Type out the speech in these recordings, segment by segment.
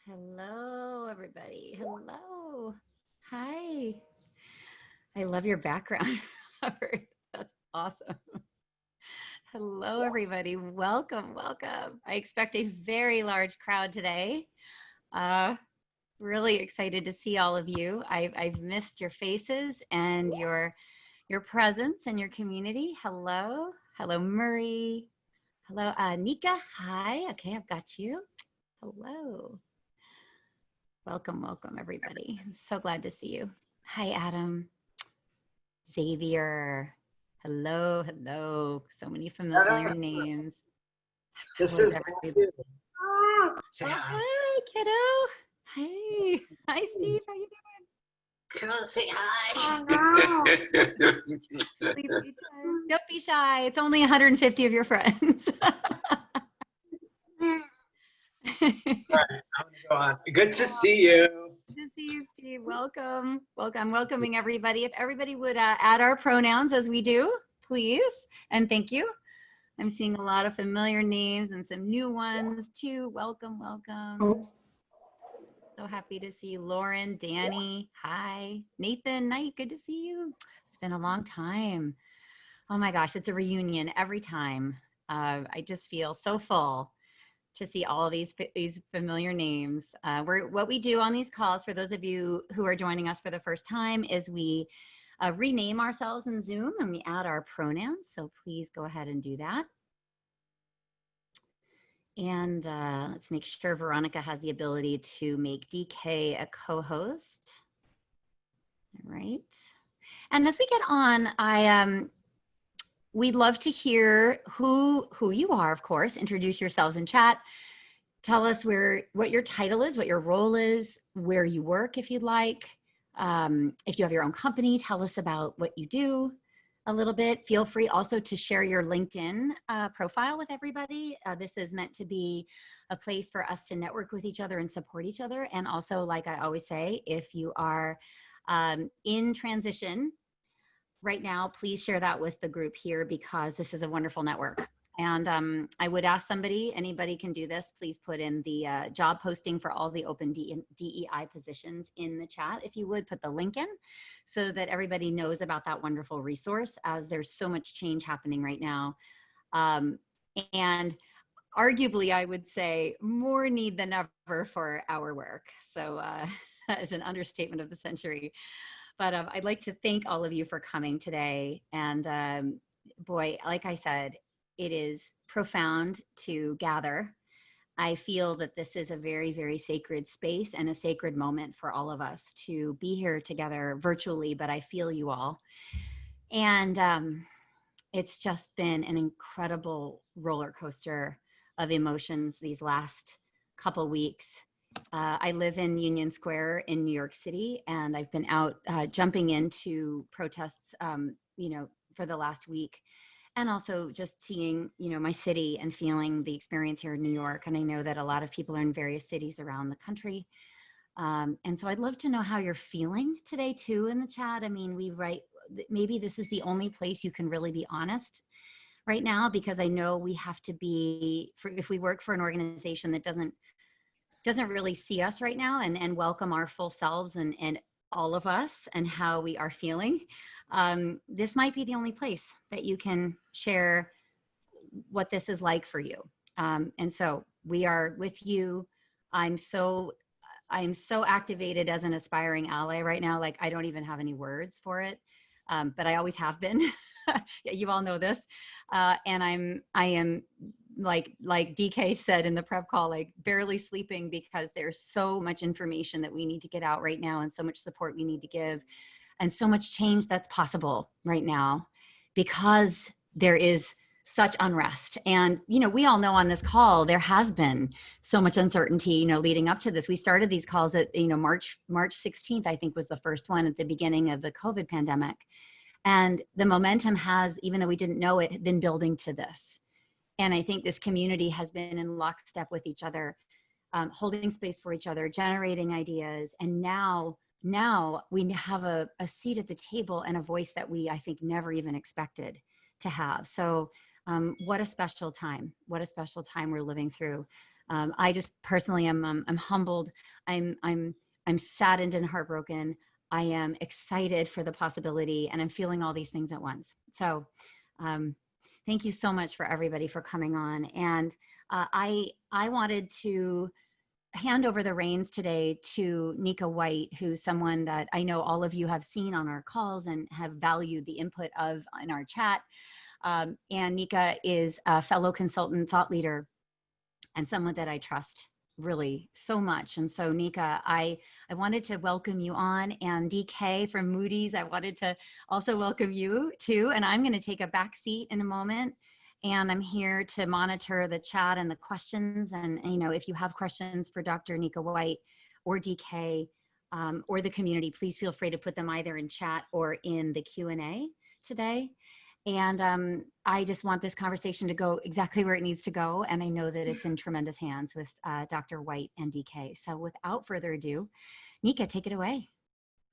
Hello, everybody. Hello. Hi. I love your background, Robert. That's awesome. Hello, everybody. Welcome, welcome. I expect a very large crowd today. Uh, really excited to see all of you. I've missed your faces and your presence and your community. Hello. Hello, Murray. Hello, Nika. Hi. Okay, I've got you. Hello. Welcome, welcome, everybody. I'm so glad to see you. Hi, Adam, Xavier. Hello, hello. So many familiar names. How This is is everybody? Matthew. Say Oh, hi. hi, kiddo. Hey, hi, Steve. How you Come on, say hi. doing? Sleepy time. Don't be shy. It's only 150 of your friends. All right, I'm gonna go on. Good to see you. Good to see you, Steve. Welcome. Welcome. I'm welcoming everybody. If everybody would add our pronouns as we do, please. And thank you. I'm seeing a lot of familiar names and some new ones too. Welcome, welcome. So happy to see you, Lauren, Danny. Hi. Nathan, Knight, good to see you. It's been a long time. Oh my gosh, it's a reunion every time. I just feel so full to see all of these familiar names. What we do on these calls, for those of you who are joining us for the first time, is we rename ourselves in Zoom and we add our pronouns. So please go ahead and do that. And let's make sure Veronica has the ability to make DK a co-host. All right. And as we get on, we'd love to hear who you are, of course. Introduce yourselves in chat. Tell us what your title is, what your role is, where you work if you'd like. If you have your own company, tell us about what you do a little bit. Feel free also to share your LinkedIn profile with everybody. This is meant to be a place for us to network with each other and support each other. And also, like I always say, if you are in transition right now, please share that with the group here because this is a wonderful network. And I would ask anybody can do this, please put in the job posting for all the open DEI positions in the chat. If you would, put the link in so that everybody knows about that wonderful resource, as there's so much change happening right now. And arguably, I would say more need than ever for our work. So that is an understatement of the century. But I'd like to thank all of you for coming today. And boy, like I said, it is profound to gather. I feel that this is a very, very sacred space and a sacred moment for all of us to be here together virtually, but I feel you all. And it's just been an incredible roller coaster of emotions these last couple weeks. I live in Union Square in New York City, and I've been out jumping into protests, for the last week. And also just seeing, my city and feeling the experience here in New York. And I know that a lot of people are in various cities around the country. And so I'd love to know how you're feeling today too in the chat. I mean, maybe this is the only place you can really be honest right now, because I know we have to be, if we work for an organization that doesn't really see us right now and welcome our full selves and all of us and how we are feeling. This might be the only place that you can share what this is like for you. And so we are with you. I'm so activated as an aspiring ally right now. Like, I don't even have any words for it, but I always have been. You all know this. And I am like DK said in the prep call, like barely sleeping because there's so much information that we need to get out right now and so much support we need to give and so much change that's possible right now because there is such unrest. And, we all know on this call, there has been so much uncertainty, leading up to this. We started these calls at, March 16th, I think was the first one at the beginning of the COVID pandemic. And the momentum has, even though we didn't know it, been building to this. And I think this community has been in lockstep with each other, holding space for each other, generating ideas. And now we have a seat at the table and a voice that we, I think, never even expected to have. So what a special time. What a special time we're living through. I just personally am I'm humbled. I'm saddened and heartbroken. I am excited for the possibility, and I'm feeling all these things at once. So, thank you so much for everybody for coming on. And I wanted to hand over the reins today to Nika White, who's someone that I know all of you have seen on our calls and have valued the input of in our chat. And Nika is a fellow consultant, thought leader, and someone that I trust really so much. And so Nika, I wanted to welcome you on, and DK from Moody's, I wanted to also welcome you too. And I'm going to take a back seat in a moment. And I'm here to monitor the chat and the questions. And you know, if you have questions for Dr. Nika White or DK or the community, please feel free to put them either in chat or in the Q&A today. And I just want this conversation to go exactly where it needs to go. And I know that it's in tremendous hands with Dr. White and DK. So without further ado, Nika, take it away.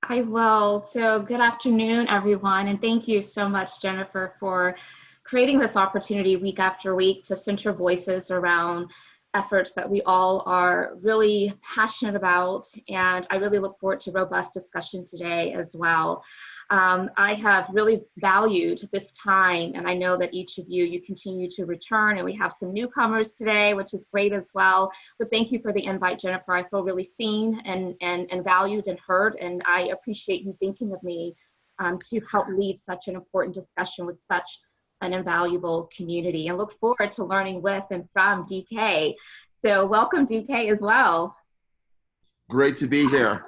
I will. So good afternoon, everyone. And thank you so much, Jennifer, for creating this opportunity week after week to center voices around efforts that we all are really passionate about. And I really look forward to robust discussion today as well. I have really valued this time, and I know that each of you continue to return, and we have some newcomers today, which is great as well. But thank you for the invite, Jennifer. I feel really seen and valued and heard, and I appreciate you thinking of me to help lead such an important discussion with such an invaluable community, and look forward to learning with and from DK. So welcome, DK, as well. Great to be here.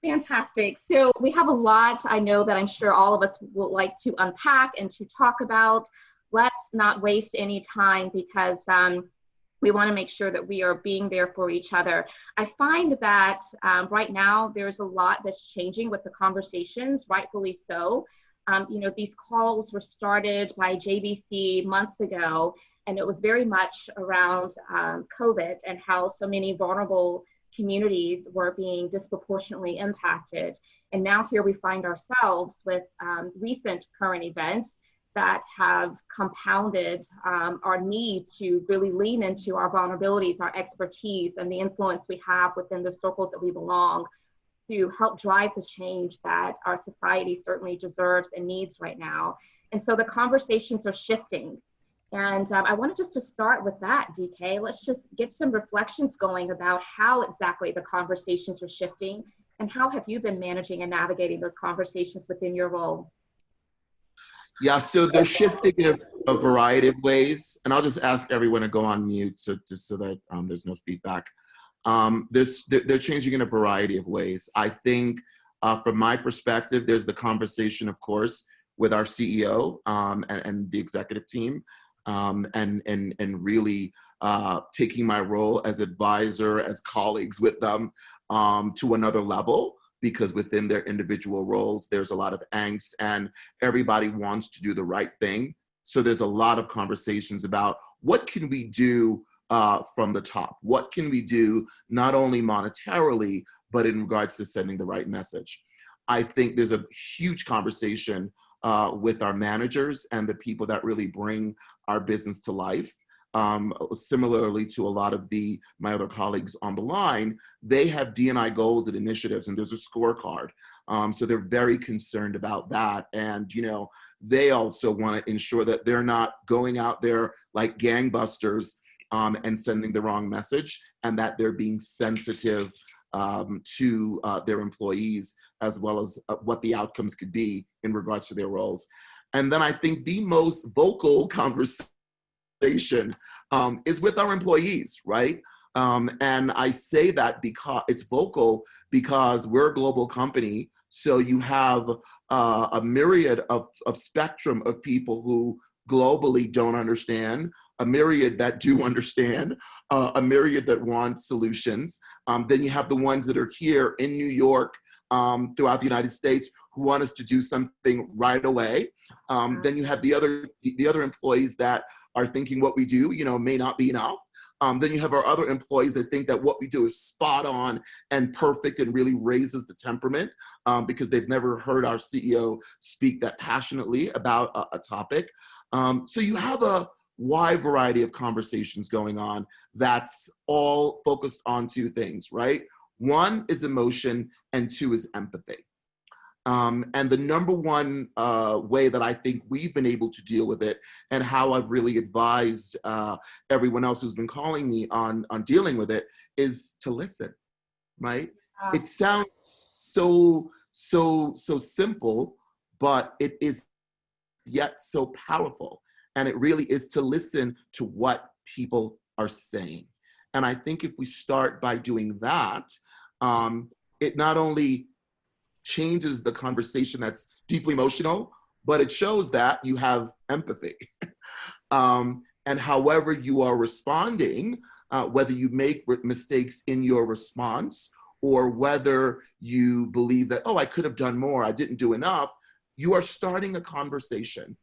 Fantastic. So we have a lot, I know that I'm sure all of us would like to unpack and to talk about. Let's not waste any time, because we want to make sure that we are being there for each other. I find that right now there's a lot that's changing with the conversations, rightfully so. You know, these calls were started by JBC months ago, and it was very much around COVID and how so many vulnerable communities were being disproportionately impacted. And now here we find ourselves with recent current events that have compounded our need to really lean into our vulnerabilities, our expertise, and the influence we have within the circles that we belong to help drive the change that our society certainly deserves and needs right now. And so the conversations are shifting. And I wanted just to start with that, DK. Let's just get some reflections going about how exactly the conversations are shifting, and how have you been managing and navigating those conversations within your role? Yeah, so they're shifting in a variety of ways, and I'll just ask everyone to go on mute just so that there's no feedback. They're changing in a variety of ways. I think from my perspective, there's the conversation, of course, with our CEO and the executive team. And really taking my role as advisor, as colleagues with them to another level, because within their individual roles, there's a lot of angst and everybody wants to do the right thing. So there's a lot of conversations about what can we do from the top? What can we do not only monetarily, but in regards to sending the right message? I think there's a huge conversation with our managers and the people that really bring our business to life. Similarly to a lot of my other colleagues on the line, they have D&I goals and initiatives, and there's a scorecard. So they're very concerned about that. And, you know, they also want to ensure that they're not going out there like gangbusters and sending the wrong message, and that they're being sensitive to their employees, as well as what the outcomes could be in regards to their roles. And then I think the most vocal conversation is with our employees, right? And I say that because it's vocal because we're a global company. So you have a myriad of spectrum of people who globally don't understand, a myriad that do understand, a myriad that want solutions. Then you have the ones that are here in New York, throughout the United States, who want us to do something right away. Then you have the other employees that are thinking what we do, you know, may not be enough. Then you have our other employees that think that what we do is spot on and perfect and really raises the temperament because they've never heard our CEO speak that passionately about a topic. So you have a wide variety of conversations going on that's all focused on two things, right? One is emotion and two is empathy. And the number one way that I think we've been able to deal with it, and how I've really advised everyone else who's been calling me on dealing with it, is to listen, right? It sounds so simple, but it is yet so powerful. And it really is to listen to what people are saying. And I think if we start by doing that, it not only changes the conversation that's deeply emotional, but it shows that you have empathy. And however you are responding, whether you make mistakes in your response, or whether you believe that, oh, I could have done more, I didn't do enough, you are starting a conversation,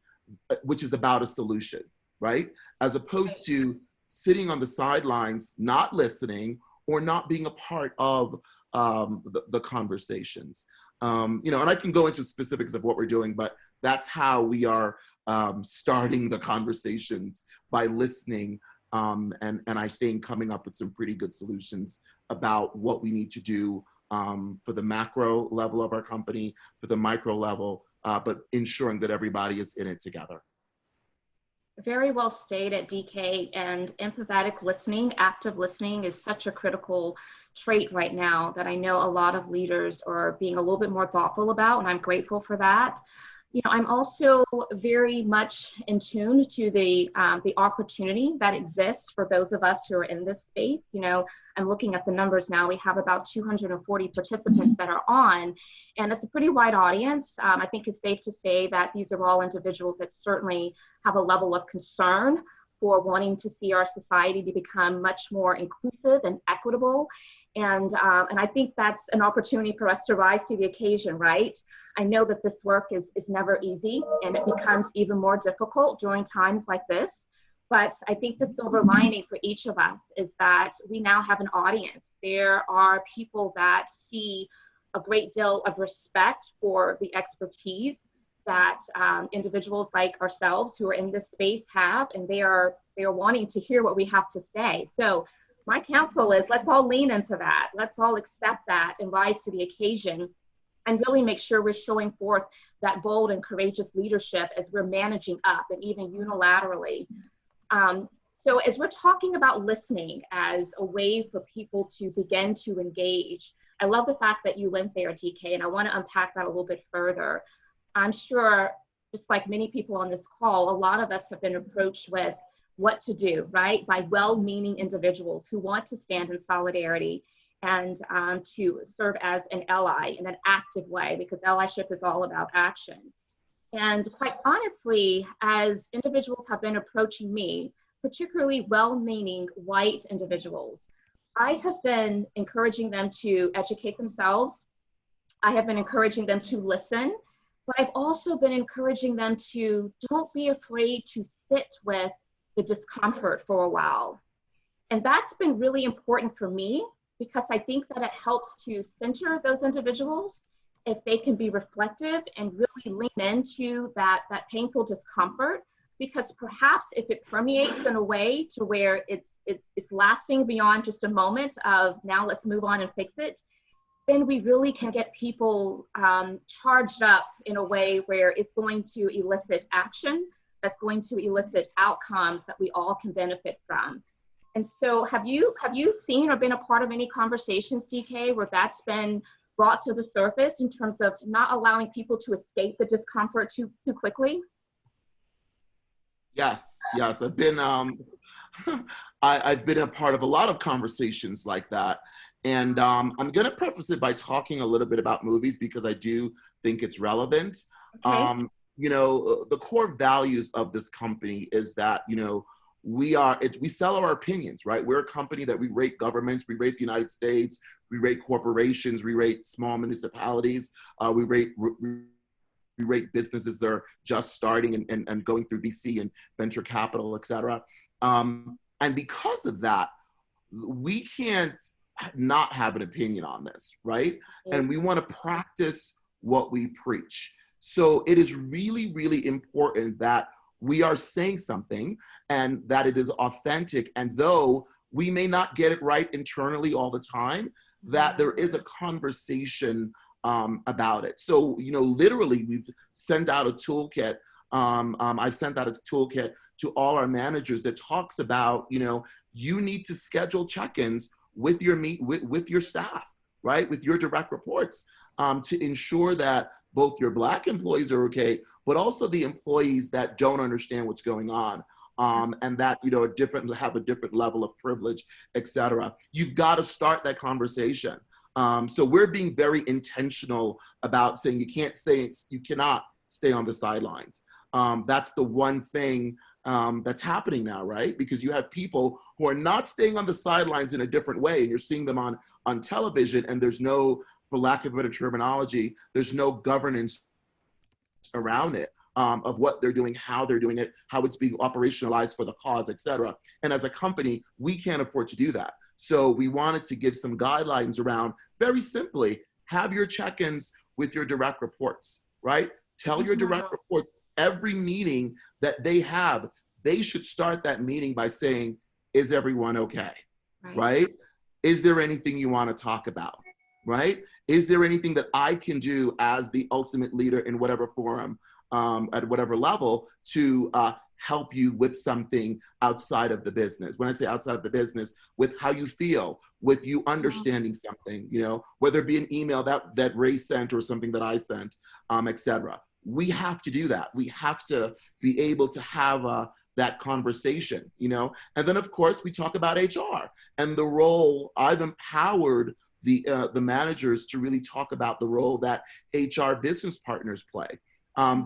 which is about a solution, right? As opposed to sitting on the sidelines, not listening, or not being a part of the conversations. And I can go into specifics of what we're doing, but that's how we are starting the conversations, by listening, and I think coming up with some pretty good solutions about what we need to do for the macro level of our company, for the micro level, but ensuring that everybody is in it together. Very well stated, DK. And empathetic listening, active listening, is such a critical trait right now that I know a lot of leaders are being a little bit more thoughtful about, and I'm grateful for that. I'm also very much in tune to the opportunity that exists for those of us who are in this space. I'm looking at the numbers now. We have about 240 participants that are on, and it's a pretty wide audience. I think it's safe to say that these are all individuals that certainly have a level of concern for wanting to see our society to become much more inclusive and equitable. And I think that's an opportunity for us to rise to the occasion, right? I know that this work is never easy, and it becomes even more difficult during times like this. But I think the silver lining for each of us is that we now have an audience. There are people that see a great deal of respect for the expertise that individuals like ourselves who are in this space have, and they are wanting to hear what we have to say. So my counsel is, let's all lean into that. Let's all accept that and rise to the occasion, and really make sure we're showing forth that bold and courageous leadership as we're managing up, and even unilaterally. So as we're talking about listening as a way for people to begin to engage, I love the fact that you went there, DK, and I want to unpack that a little bit further. I'm sure, just like many people on this call, a lot of us have been approached with what to do, right? By well-meaning individuals who want to stand in solidarity and to serve as an ally in an active way, because allyship is all about action. And quite honestly, as individuals have been approaching me, particularly well-meaning white individuals, I have been encouraging them to educate themselves. I have been encouraging them to listen, but I've also been encouraging them to don't be afraid to sit with the discomfort for a while. And that's been really important for me, because I think that it helps to center those individuals if they can be reflective and really lean into that painful discomfort, because perhaps if it permeates in a way to where it's lasting beyond just a moment of now let's move on and fix it, then we really can get people charged up in a way where it's going to elicit action, that's going to elicit outcomes that we all can benefit from. And so have you seen or been a part of any conversations, DK, where that's been brought to the surface in terms of not allowing people to escape the discomfort too quickly? Yes, I've been I've been a part of a lot of conversations like that. And I'm gonna preface it by talking a little bit about movies, because I do think it's relevant. Okay. The core values of this company is that, we sell our opinions, right? We're a company that we rate governments, we rate the United States, we rate corporations, we rate small municipalities, we rate businesses that are just starting and going through VC and venture capital, et cetera. And because of that, we can't not have an opinion on this, right? And we want to practice what we preach. So it is really, really important that we are saying something and that it is authentic. And though we may not get it right internally all the time, that there is a conversation about it. So, you know, literally we've sent out a toolkit. I've sent out a toolkit to all our managers that talks about, you know, you need to schedule check-ins with your with your staff, right? With your direct reports, to ensure that both your Black employees are okay, but also the employees that don't understand what's going on. And that, you know, have a different level of privilege, et cetera. You've got to start that conversation. So we're being very intentional about saying you cannot stay on the sidelines. That's the one thing that's happening now, right? Because you have people who are not staying on the sidelines in a different way, and you're seeing them on television, and there's no, for lack of a better terminology, there's no governance around it. Of what they're doing, how they're doing it, how it's being operationalized for the cause, et cetera. And as a company, we can't afford to do that. So we wanted to give some guidelines around, very simply, have your check-ins with your direct reports, right? Tell your direct reports, every meeting that they have, they should start that meeting by saying, is everyone okay, right? Is there anything you want to talk about, right? Is there anything that I can do as the ultimate leader in whatever forum, at whatever level, to help you with something outside of the business? When I say outside of the business, with how you feel, with you understanding something, you know, whether it be an email that Ray sent or something that I sent, et cetera. We have to do that. We have to be able to have that conversation, you know? And then of course we talk about HR and the role. I've empowered the managers to really talk about the role that HR business partners play.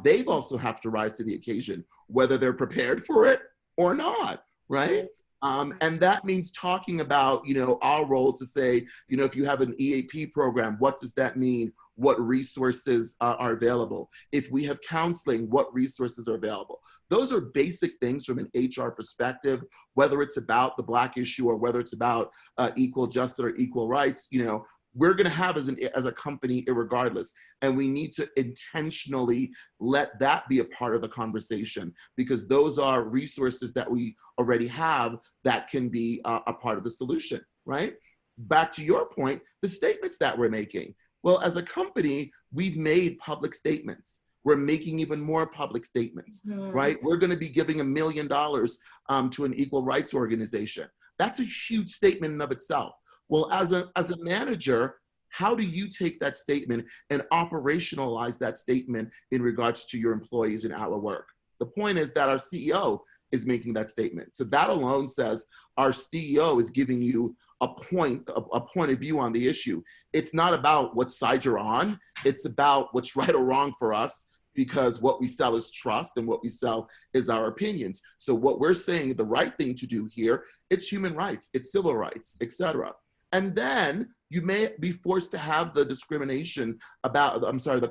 They've also have to rise to the occasion, whether they're prepared for it or not, right? And that means talking about, you know, our role to say, you know, if you have an EAP program, what does that mean? What resources are available? If we have counseling, what resources are available? Those are basic things from an HR perspective, whether it's about the Black issue or whether it's about equal justice or equal rights, you know, we're going to have as a company irregardless. And we need to intentionally let that be a part of the conversation, because those are resources that we already have that can be a part of the solution, right? Back to your point, the statements that we're making. Well, as a company, we've made public statements. We're making even more public statements, right? We're going to be giving $1 million to an equal rights organization. That's a huge statement in of itself. Well, as a manager, how do you take that statement and operationalize that statement in regards to your employees and our work? The point is that our CEO is making that statement. So that alone says our CEO is giving you a point of view on the issue. It's not about what side you're on. It's about what's right or wrong for us, because what we sell is trust and what we sell is our opinions. So what we're saying, the right thing to do here, it's human rights, it's civil rights, et cetera. And then you may be forced to have the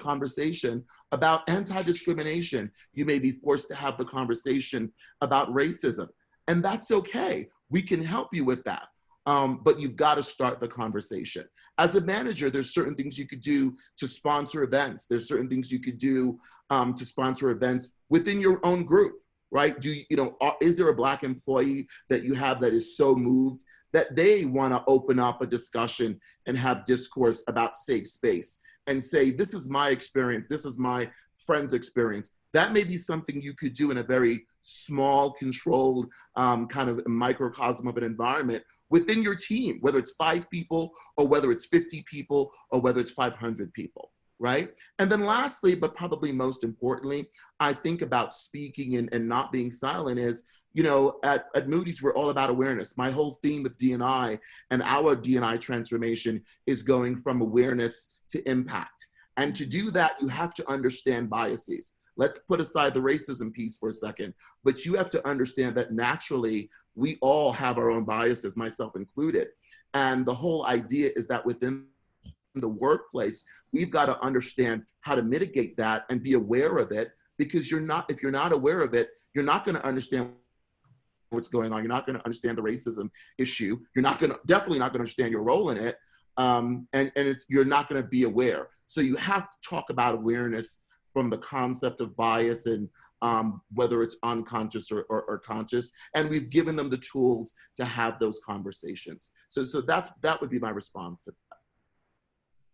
conversation about anti-discrimination. You may be forced to have the conversation about racism. And that's okay. We can help you with that. But you've got to start the conversation. As a manager, there's certain things you could do to sponsor events. There's certain things you could do to sponsor events within your own group, right? Is there a Black employee that you have that is so moved that they want to open up a discussion and have discourse about safe space and say, this is my experience, this is my friend's experience? That may be something you could do in a very small, controlled kind of microcosm of an environment within your team, whether it's 5 people or whether it's 50 people or whether it's 500 people, right? And then lastly, but probably most importantly, I think about speaking and not being silent is, you know, at Moody's, we're all about awareness. My whole theme with D&I and our D&I transformation is going from awareness to impact. And to do that, you have to understand biases. Let's put aside the racism piece for a second, but you have to understand that naturally, we all have our own biases, myself included. And the whole idea is that within the workplace, we've got to understand how to mitigate that and be aware of it, because if you're not aware of it, you're not going to understand what's going on. You're not going to understand the racism issue. You're definitely not going to understand your role in it. You're not going to be aware. So you have to talk about awareness from the concept of bias and whether it's unconscious or conscious, and we've given them the tools to have those conversations. So that would be my response.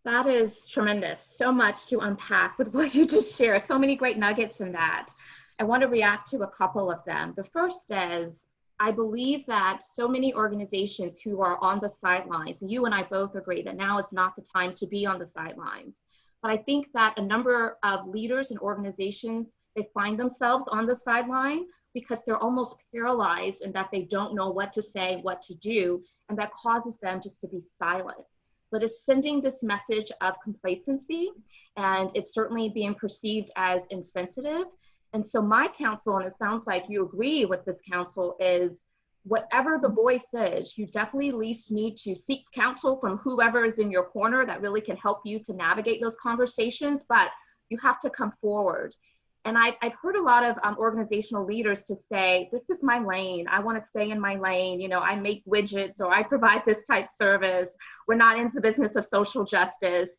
That is tremendous. So much to unpack with what you just shared. So many great nuggets in that. I want to react to a couple of them. The first is, I believe that so many organizations who are on the sidelines, you and I both agree that now is not the time to be on the sidelines. But I think that a number of leaders and organizations, they find themselves on the sideline because they're almost paralyzed and that they don't know what to say, what to do, and that causes them just to be silent. But it's sending this message of complacency, and it's certainly being perceived as insensitive. And so my counsel, and it sounds like you agree with this counsel, is whatever the voice is, you definitely at least need to seek counsel from whoever is in your corner that really can help you to navigate those conversations, but you have to come forward. And I've heard a lot of organizational leaders to say, this is my lane. I want to stay in my lane. You know, I make widgets, or I provide this type service. We're not into the business of social justice.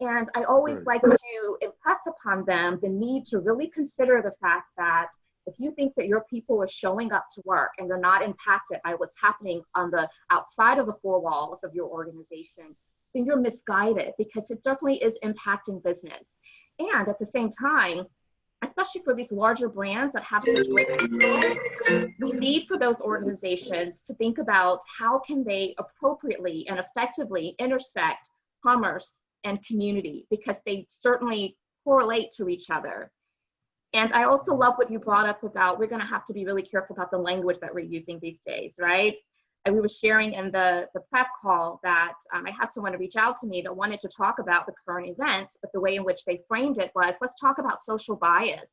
And I always like to impress upon them the need to really consider the fact that if you think that your people are showing up to work and they're not impacted by what's happening on the outside of the four walls of your organization, then you're misguided, because it definitely is impacting business. And at the same time, especially for these larger brands that have such great influence, we need for those organizations to think about how can they appropriately and effectively intersect commerce and community, because they certainly correlate to each other. And I also love what you brought up about, we're gonna have to be really careful about the language that we're using these days, right? And we were sharing in the prep call that I had someone reach out to me that wanted to talk about the current events, but the way in which they framed it was, let's talk about social bias.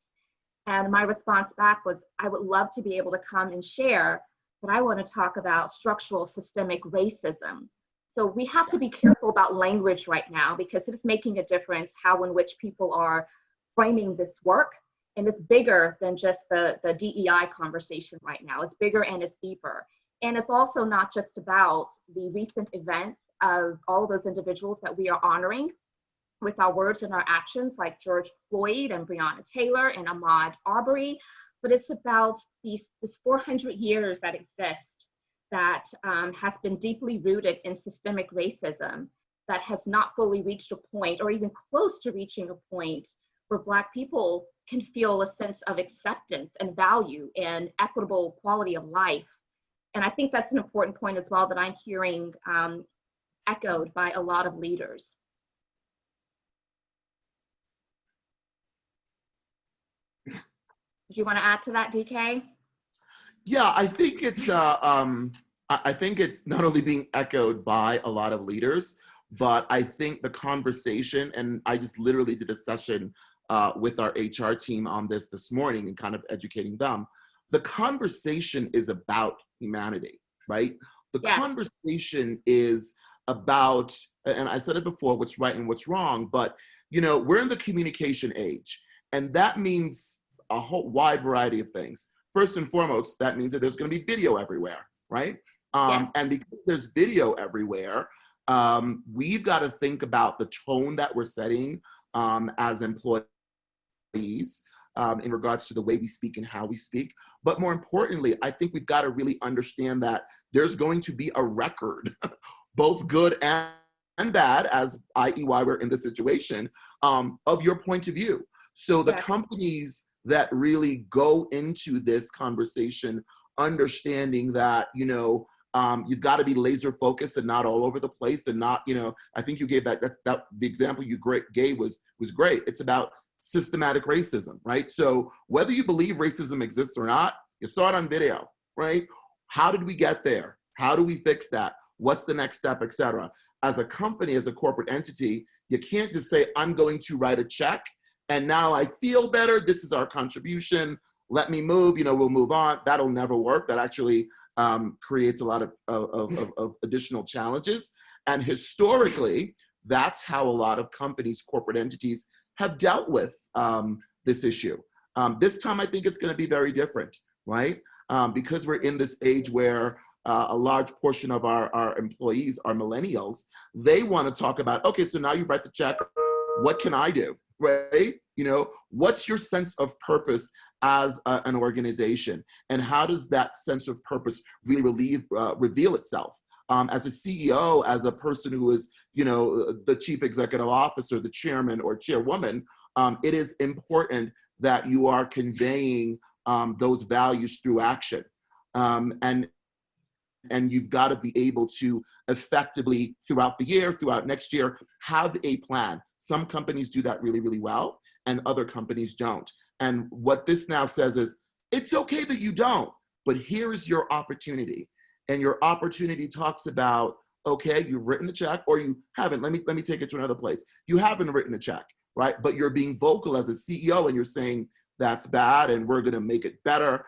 And my response back was, I would love to be able to come and share, but I want to talk about structural systemic racism. So we have to be careful about language right now, because it is making a difference how in which people are framing this work. And it's bigger than just the DEI conversation right now. It's bigger and it's deeper. And it's also not just about the recent events of all of those individuals that we are honoring with our words and our actions, like George Floyd and Breonna Taylor and Ahmaud Arbery, but it's about this 400 years that exist that has been deeply rooted in systemic racism that has not fully reached a point, or even close to reaching a point, where Black people can feel a sense of acceptance and value and equitable quality of life. And I think that's an important point as well that I'm hearing echoed by a lot of leaders. Did you want to add to that, DK? Yeah, I think it's not only being echoed by a lot of leaders, but I think the conversation, and I just literally did a session with our HR team on this morning and kind of educating them. The conversation is about humanity, right? The conversation is about, and I said it before, what's right and what's wrong, but you know, we're in the communication age, and that means a whole wide variety of things. First and foremost, that means that there's going to be video everywhere, right? And because there's video everywhere, we've got to think about the tone that we're setting as employees in regards to the way we speak and how we speak. But more importantly, I think we've got to really understand that there's going to be a record, both good and bad, as i.e. why we're in this situation, of your point of view. So the companies that really go into this conversation understanding that, you know, you've got to be laser focused and not all over the place, and not, you know, I think you gave that the example you gave was great. It's about systematic racism, right? So whether you believe racism exists or not, you saw it on video, right? How did we get there? How do we fix that? What's the next step, et cetera? As a company, as a corporate entity, you can't just say, I'm going to write a check and now I feel better. This is our contribution. Let me move, you know, we'll move on. That'll never work. That actually creates a lot of additional challenges. And historically, that's how a lot of companies, corporate entities have dealt with this issue. This time, I think it's going to be very different, right? Because we're in this age where a large portion of our employees are millennials. They want to talk about, okay, so now you write the check. What can I do, right? You know, what's your sense of purpose as an organization? And how does that sense of purpose really reveal itself? As a CEO, as a person who is, you know, the chief executive officer, the chairman or chairwoman, it is important that you are conveying those values through action. And you've got to be able to effectively, throughout the year, throughout next year, have a plan. Some companies do that really, really well, and other companies don't. And what this now says is, it's okay that you don't, but here is your opportunity. And your opportunity talks about, okay, you've written a check, or you haven't. Let me take it to another place. You haven't written a check, right? But you're being vocal as a CEO, and you're saying, that's bad, and we're gonna make it better.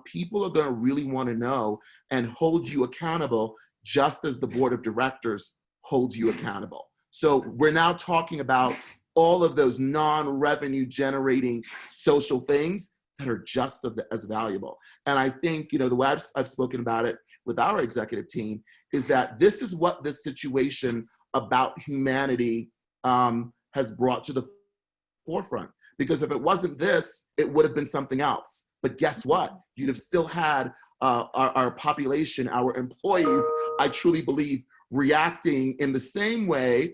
People are gonna really wanna know and hold you accountable, just as the board of directors holds you accountable. So we're now talking about all of those non-revenue generating social things that are just as valuable. And I think, you know, the way I've spoken about it with our executive team is that this is what this situation about humanity has brought to the forefront. Because if it wasn't this, it would have been something else. But guess what? You'd have still had our population, our employees, I truly believe, reacting in the same way,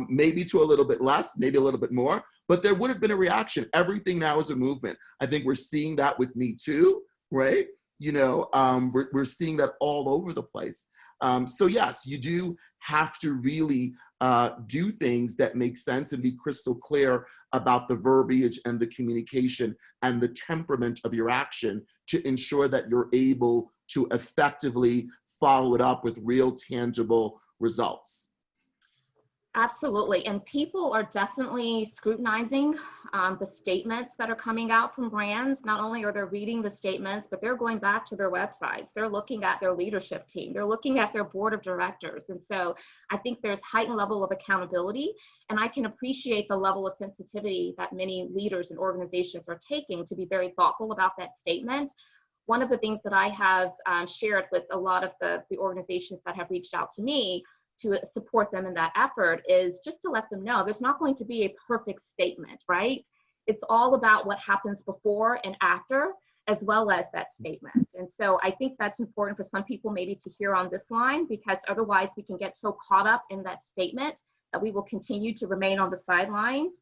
maybe to a little bit less, maybe a little bit more, but there would have been a reaction. Everything now is a movement. I think we're seeing that with Me Too, right? You know, we're seeing that all over the place. So yes, you do have to really do things that make sense and be crystal clear about the verbiage and the communication and the temperament of your action to ensure that you're able to effectively follow it up with real tangible results. Absolutely. And people are definitely scrutinizing the statements that are coming out from brands. Not only are they reading the statements, but they're going back to their websites. They're looking at their leadership team. They're looking at their board of directors. And so I think there's heightened level of accountability. And I can appreciate the level of sensitivity that many leaders and organizations are taking to be very thoughtful about that statement. One of the things that I have shared with a lot of the organizations that have reached out to me to support them in that effort is just to let them know there's not going to be a perfect statement, right? It's all about what happens before and after, as well as that statement. And so I think that's important for some people maybe to hear on this line, because otherwise we can get so caught up in that statement that we will continue to remain on the sidelines.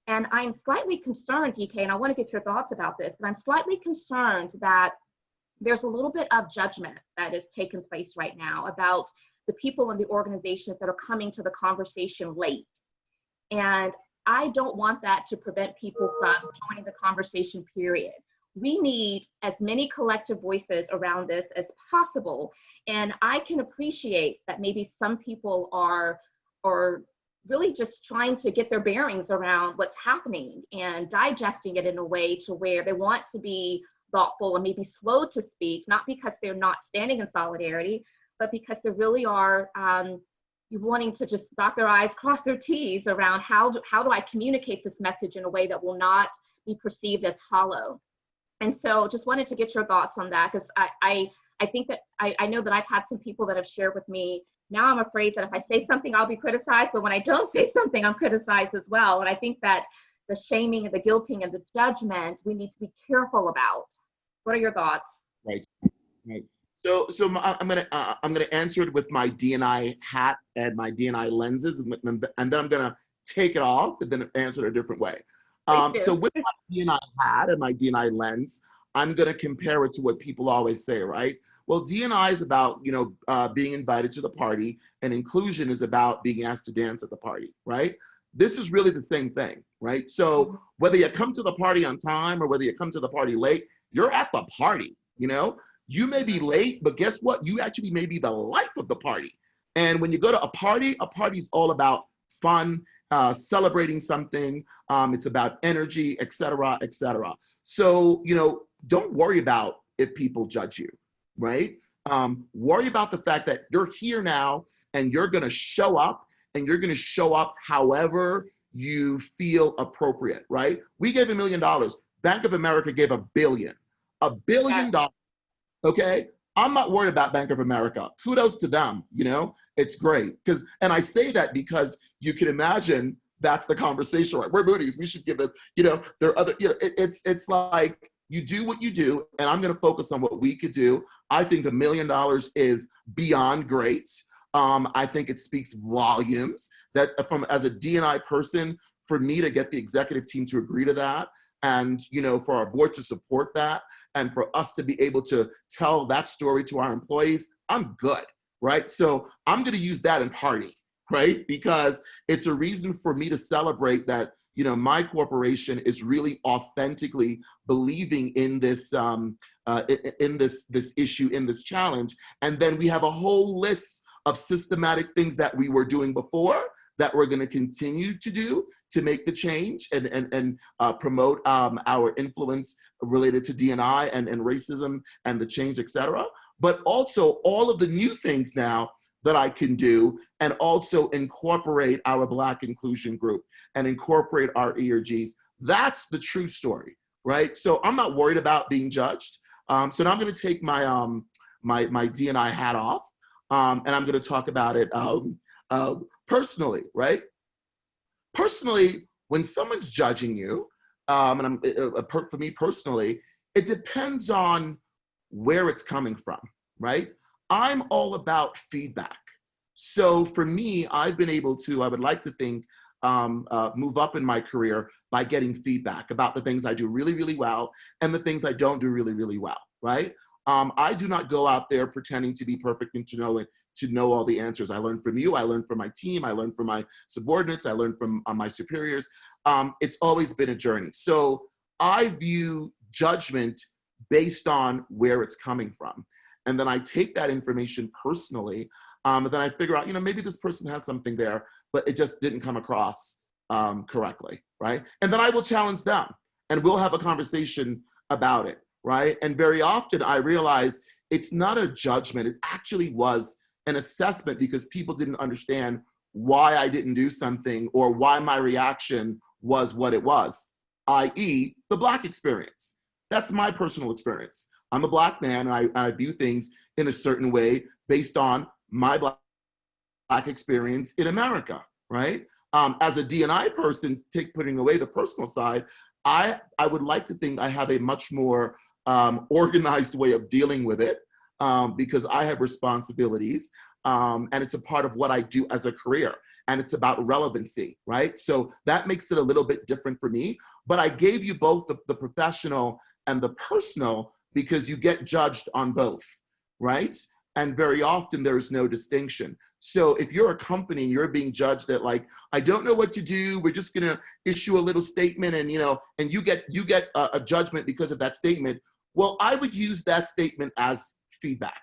And I'm slightly concerned, DK, and I want to get your thoughts about this, but I'm slightly concerned that there's a little bit of judgment that is taking place right now about the people in the organizations that are coming to the conversation late. And I don't want that to prevent people from joining the conversation, period. We need as many collective voices around this as possible. And I can appreciate that maybe some people are really just trying to get their bearings around what's happening and digesting it in a way to where they want to be thoughtful and maybe slow to speak, not because they're not standing in solidarity, but because they really are wanting to just dot their I's, cross their T's around how do I communicate this message in a way that will not be perceived as hollow. And so just wanted to get your thoughts on that, because I think that I know that I've had some people that have shared with me, now I'm afraid that if I say something, I'll be criticized, but when I don't say something, I'm criticized as well. And I think that the shaming and the guilting and the judgment, we need to be careful about. What are your thoughts? Right. So I'm gonna answer it with my D&I hat and my D&I lenses, and then I'm gonna take it off and then answer it a different way. So with my D&I hat and my D&I lens, I'm gonna compare it to what people always say, right? Well, D&I is about, you know, being invited to the party, and inclusion is about being asked to dance at the party, right? This is really the same thing, right? So whether you come to the party on time or whether you come to the party late, you're at the party, you know? You may be late, but guess what? You actually may be the life of the party. And when you go to a party's all about fun, celebrating something. It's about energy, et cetera, et cetera. So, you know, don't worry about if people judge you, right? Worry about the fact that you're here now and you're gonna show up, and you're gonna show up however you feel appropriate, right? We gave $1 million. Bank of America gave $1 billion. $1 billion. Okay, I'm not worried about Bank of America. Kudos to them, you know, it's great. And I say that because you can imagine that's the conversation, right? We're Moody's, we should give them, there are other, it's like, you do what you do, and I'm gonna focus on what we could do. I think $1 million is beyond great. I think it speaks volumes that as a D&I person, for me to get the executive team to agree to that, and for our board to support that, and for us to be able to tell that story to our employees, I'm good, right? So I'm gonna use that and party, right? Because it's a reason for me to celebrate that my corporation is really authentically believing in this this issue, in this challenge. And then we have a whole list of systematic things that we were doing before that we're going to continue to do to make the change and promote our influence related to D&I and racism and the change, et cetera. But also all of the new things now that I can do, and also incorporate our Black inclusion group and incorporate our ERGs. That's the true story, right? So I'm not worried about being judged. So now I'm gonna take my, my D&I hat off, and I'm gonna talk about it personally, right? Personally, when someone's judging you, for me personally, it depends on where it's coming from, right? I'm all about feedback. So for me, I've been able to, I would like to think, move up in my career by getting feedback about the things I do really, really well and the things I don't do really, really well, right? I do not go out there pretending to be perfect and to know all the answers. I learn from you, I learn from my team, I learn from my subordinates, I learn from my superiors. It's always been a journey. So I view judgment based on where it's coming from. And then I take that information personally, and then I figure out, maybe this person has something there, but it just didn't come across correctly, right? And then I will challenge them, and we'll have a conversation about it, right? And very often I realize it's not a judgment, it actually was an assessment because people didn't understand why I didn't do something or why my reaction was what it was, i.e. the Black experience. That's my personal experience. I'm a Black man, and I view things in a certain way based on my Black experience in America, right? As a D&I person, putting away the personal side, I would like to think I have a much more organized way of dealing with it because I have responsibilities, and it's a part of what I do as a career, and it's about relevancy, right? So that makes it a little bit different for me, but I gave you both the professional and the personal because you get judged on both, right? And very often there's no distinction. So if you're a company and you're being judged at like, I don't know what to do, we're just gonna issue a little statement and and you get a judgment because of that statement, well, I would use that statement as feedback.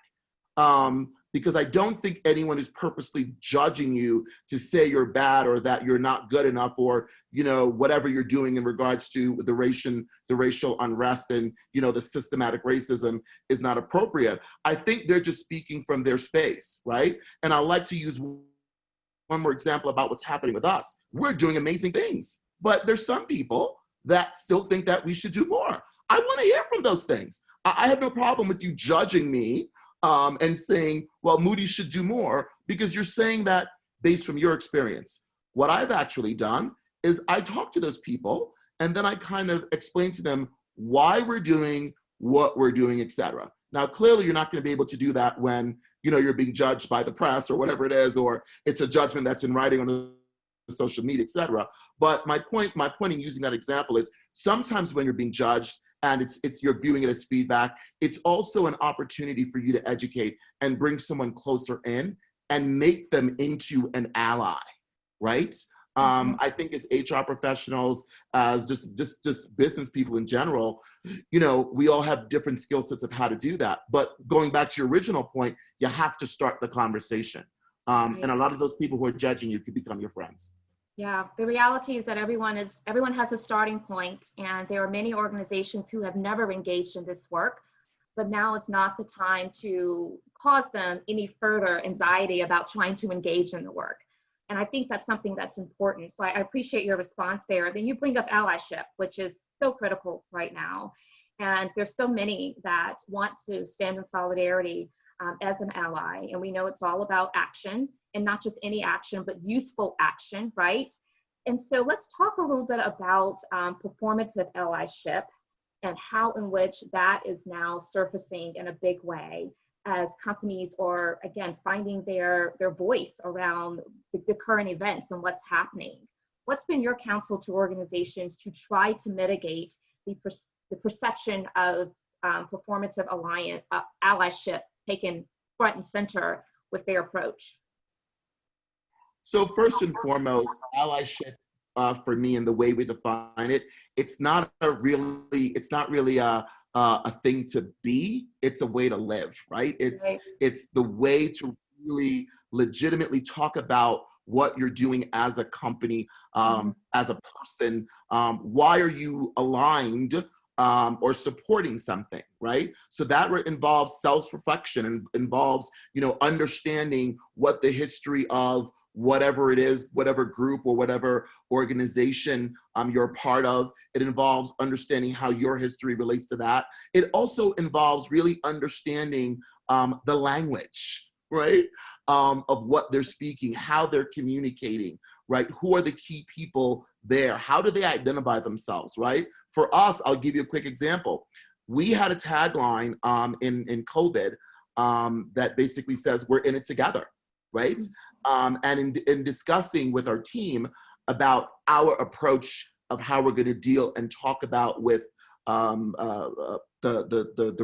Because I don't think anyone is purposely judging you to say you're bad or that you're not good enough or whatever you're doing in regards to the racial unrest and the systematic racism is not appropriate. I think they're just speaking from their space, right? And I'd like to use one more example about what's happening with us. We're doing amazing things, but there's some people that still think that we should do more. I want to hear from those things. I have no problem with you judging me and saying, well, Moody should do more, because you're saying that based from your experience. What I've actually done is I talk to those people and then I kind of explain to them why we're doing what we're doing, et cetera. Now, clearly you're not going to be able to do that when you're being judged by the press or whatever it is, or it's a judgment that's in writing on the social media, et cetera. But my point in using that example is sometimes when you're being judged, and you're viewing it as feedback, it's also an opportunity for you to educate and bring someone closer in and make them into an ally, right? I think as HR professionals, as just business people in general, we all have different skill sets of how to do that. But going back to your original point, you have to start the conversation. And a lot of those people who are judging you could become your friends. Yeah, the reality is that everyone has a starting point, and there are many organizations who have never engaged in this work, but now is not the time to cause them any further anxiety about trying to engage in the work. And I think that's something that's important. So I appreciate your response there. Then you bring up allyship, which is so critical right now. And there's so many that want to stand in solidarity as an ally. And we know it's all about action, and not just any action, but useful action, right? And so let's talk a little bit about performative allyship and how in which that is now surfacing in a big way as companies are, again, finding their voice around the current events and what's happening. What's been your counsel to organizations to try to mitigate the perception of performative allyship taken front and center with their approach? So first and foremost, allyship for me and the way we define it, it's not really a thing to be. It's a way to live, right? It's the way to really legitimately talk about what you're doing as a company, as a person. Why are you aligned or supporting something, right? So that involves self-reflection and involves, understanding what the history of whatever it is, whatever group or whatever organization you're a part of. It involves understanding how your history relates to that. It also involves really understanding the language, right? Of what they're speaking, how they're communicating, right? Who are the key people there? How do they identify themselves, right? For us, I'll give you a quick example. We had a tagline in COVID that basically says, we're in it together, right? And in discussing with our team about our approach of how we're going to deal and talk about with the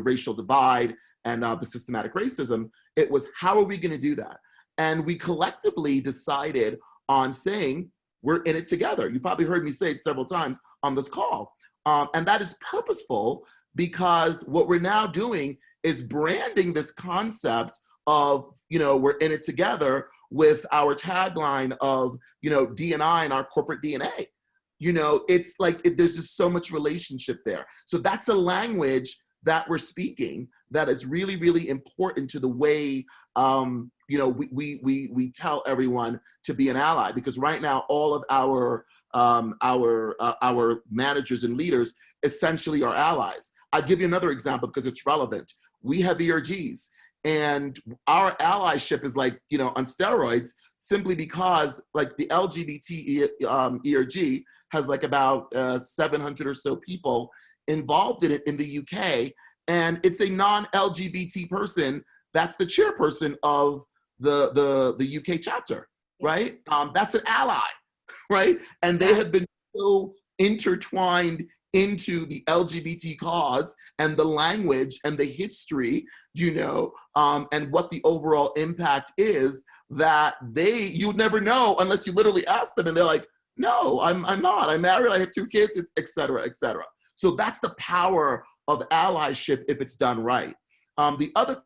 racial divide and the systematic racism, it was, how are we going to do that? And we collectively decided on saying, we're in it together. You probably heard me say it several times on this call. And that is purposeful because what we're now doing is branding this concept of, we're in it together with our tagline of, D&I and our corporate DNA. It's like, there's just so much relationship there. So that's a language that we're speaking that is really, really important to the way, we tell everyone to be an ally, because right now, all of our managers and leaders essentially are allies. I'll give you another example because it's relevant. We have ERGs. And our allyship is like, on steroids, simply because like the LGBT ERG has like about 700 or so people involved in it in the UK. And it's a non-LGBT person that's the chairperson of the UK chapter, right? That's an ally, right? And they have been so intertwined into the LGBT cause and the language and the history, and what the overall impact is, that you'd never know unless you literally ask them, and they're like, no, I'm not. I'm married, I have 2 kids, et cetera, et cetera. So that's the power of allyship if it's done right. The other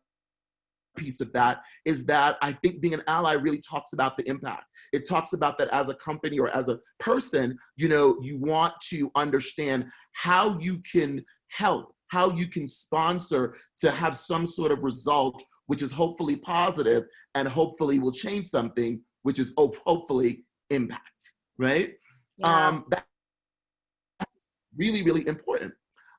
piece of that is that I think being an ally really talks about the impact. It talks about that as a company or as a person, you want to understand how you can help, how you can sponsor to have some sort of result, which is hopefully positive and hopefully will change something, which is hopefully impact, right? Yeah. That's really, really important.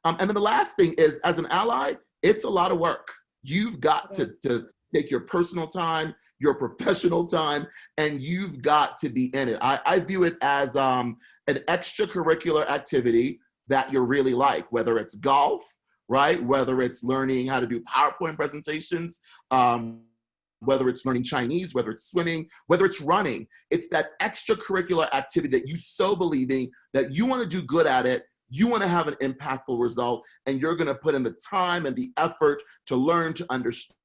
And then the last thing is, as an ally, it's a lot of work. You've got to take your personal time, your professional time, and you've got to be in it. I view it as an extracurricular activity that you really like, whether it's golf, right? Whether it's learning how to do PowerPoint presentations, whether it's learning Chinese, whether it's swimming, whether it's running. It's that extracurricular activity that you so believe in, that you want to do good at it, you want to have an impactful result, and you're going to put in the time and the effort to learn, to understand,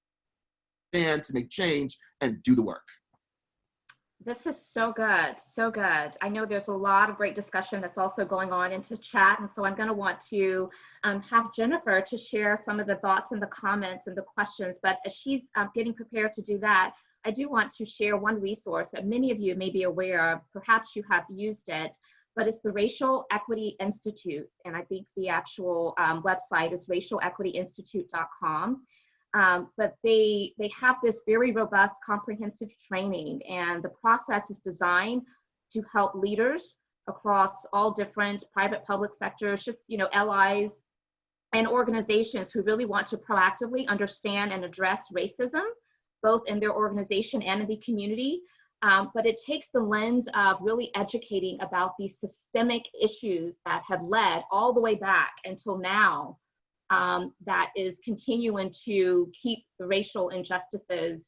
to make change, and do the work. This is so good, so good. I know there's a lot of great discussion that's also going on into chat, and so I'm going to want to have Jennifer to share some of the thoughts and the comments and the questions, but as she's getting prepared to do that, I do want to share one resource that many of you may be aware of, perhaps you have used it, but it's the Racial Equity Institute, and I think the actual website is racialequityinstitute.com. But they have this very robust, comprehensive training, and the process is designed to help leaders across all different private, public sectors, just, allies and organizations who really want to proactively understand and address racism, both in their organization and in the community, but it takes the lens of really educating about these systemic issues that have led all the way back until now, that is continuing to keep the racial injustices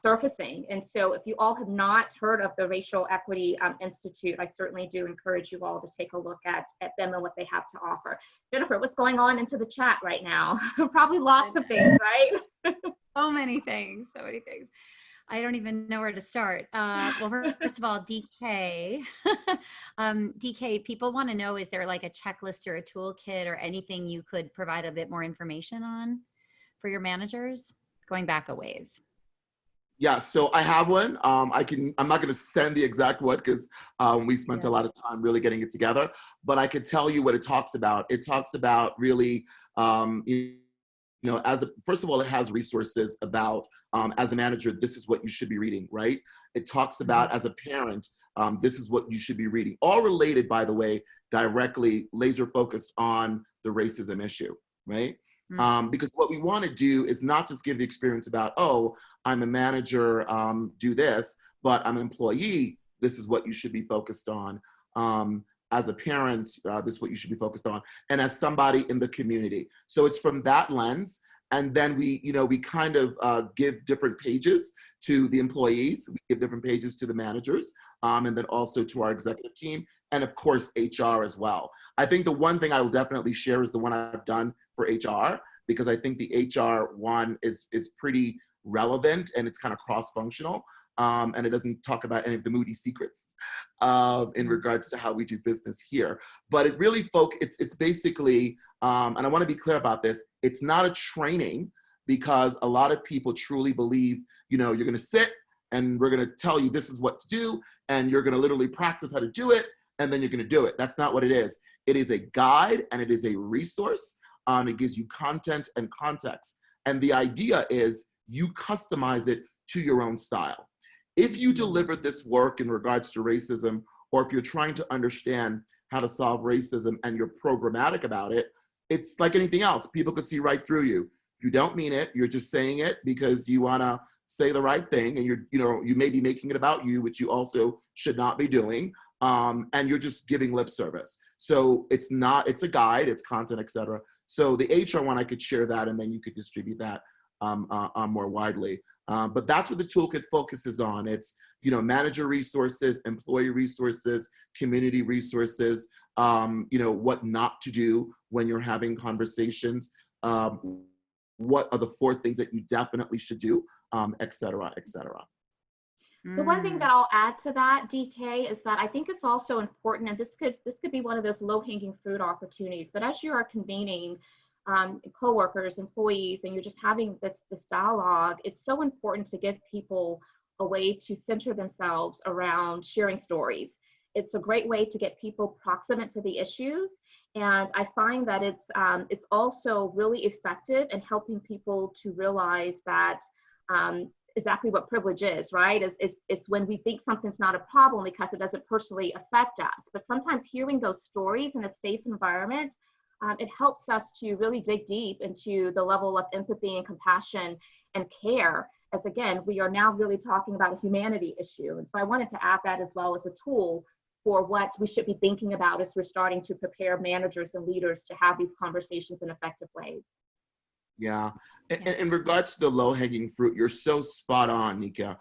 surfacing. And so if you all have not heard of the Racial Equity Institute, I certainly do encourage you all to take a look at them and what they have to offer. Jennifer, what's going on into the chat right now? Probably lots of things, right? So many things, so many things. I don't even know where to start. Well, first of all, DK, DK, people want to know, is there like a checklist or a toolkit or anything you could provide a bit more information on for your managers? Going back a ways. Yeah, so I have one. I'm not going to send the exact one because we spent a lot of time really getting it together, but I could tell you what it talks about. It talks about really, first of all, it has resources about, as a manager, this is what you should be reading, right? It talks about, as a parent, this is what you should be reading. All related, by the way, directly laser focused on the racism issue, right? Because what we want to do is not just give the experience about, oh, I'm a manager, do this, but I'm an employee, this is what you should be focused on. As a parent, this is what you should be focused on. And as somebody in the community. So it's from that lens. And then we kind of give different pages to the employees, we give different pages to the managers, and then also to our executive team, and of course, HR as well. I think the one thing I will definitely share is the one I've done for HR, because I think the HR one is pretty relevant and it's kind of cross-functional, and it doesn't talk about any of the Moody secrets in regards to how we do business here. But it really it's basically, and I want to be clear about this, it's not a training, because a lot of people truly believe, you're going to sit and we're going to tell you this is what to do, and you're going to literally practice how to do it, and then you're going to do it. That's not what it is. It is a guide and it is a resource. It gives you content and context. And the idea is you customize it to your own style. If you deliver this work in regards to racism, or if you're trying to understand how to solve racism and you're programmatic about it, it's like anything else. People could see right through you. You don't mean it. You're just saying it because you want to say the right thing, and you may be making it about you, which you also should not be doing. And you're just giving lip service. So it's a guide, it's content, etc. So the HR one, I could share that, and then you could distribute that more widely. But that's what the toolkit focuses on. It's, manager resources, employee resources, community resources, what not to do when you're having conversations, what are the 4 things that you definitely should do, et cetera, et cetera. The one thing that I'll add to that, DK, is that I think it's also important, and this could be one of those low-hanging fruit opportunities, but as you are convening coworkers, employees, and you're just having this dialogue, it's so important to give people a way to center themselves around sharing stories. It's a great way to get people proximate to the issues, and I find that it's also really effective in helping people to realize that exactly what privilege is, right? It's when we think something's not a problem because it doesn't personally affect us. But sometimes hearing those stories in a safe environment, it helps us to really dig deep into the level of empathy and compassion and care, as again, we are now really talking about a humanity issue. And so I wanted to add that as well as a tool for what we should be thinking about as we're starting to prepare managers and leaders to have these conversations in effective ways. Yeah, in regards to the low-hanging fruit, you're so spot on, Nika,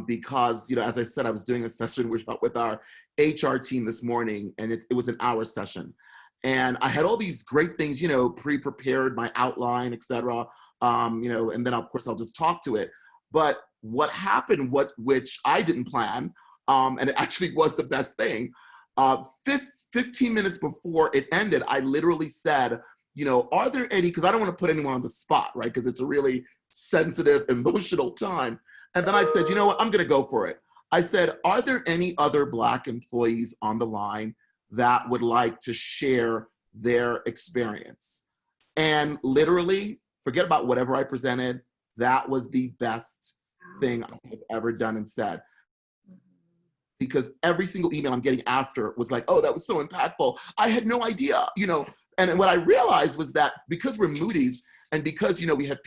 because, as I said, I was doing a session with our HR team this morning, and it was an hour session. And I had all these great things, pre-prepared, my outline, et cetera, and then, of course, I'll just talk to it. But what happened, which I didn't plan, and it actually was the best thing, 15 minutes before it ended, I literally said, are there any, because I don't want to put anyone on the spot, right? Because it's a really sensitive, emotional time. And then I said, you know what, I'm going to go for it. I said, are there any other Black employees on the line that would like to share their experience? And literally, forget about whatever I presented. That was the best thing I have ever done and said. Because every single email I'm getting after was like, oh, that was so impactful. I had no idea, And what I realized was that because we're Moody's, and because, we have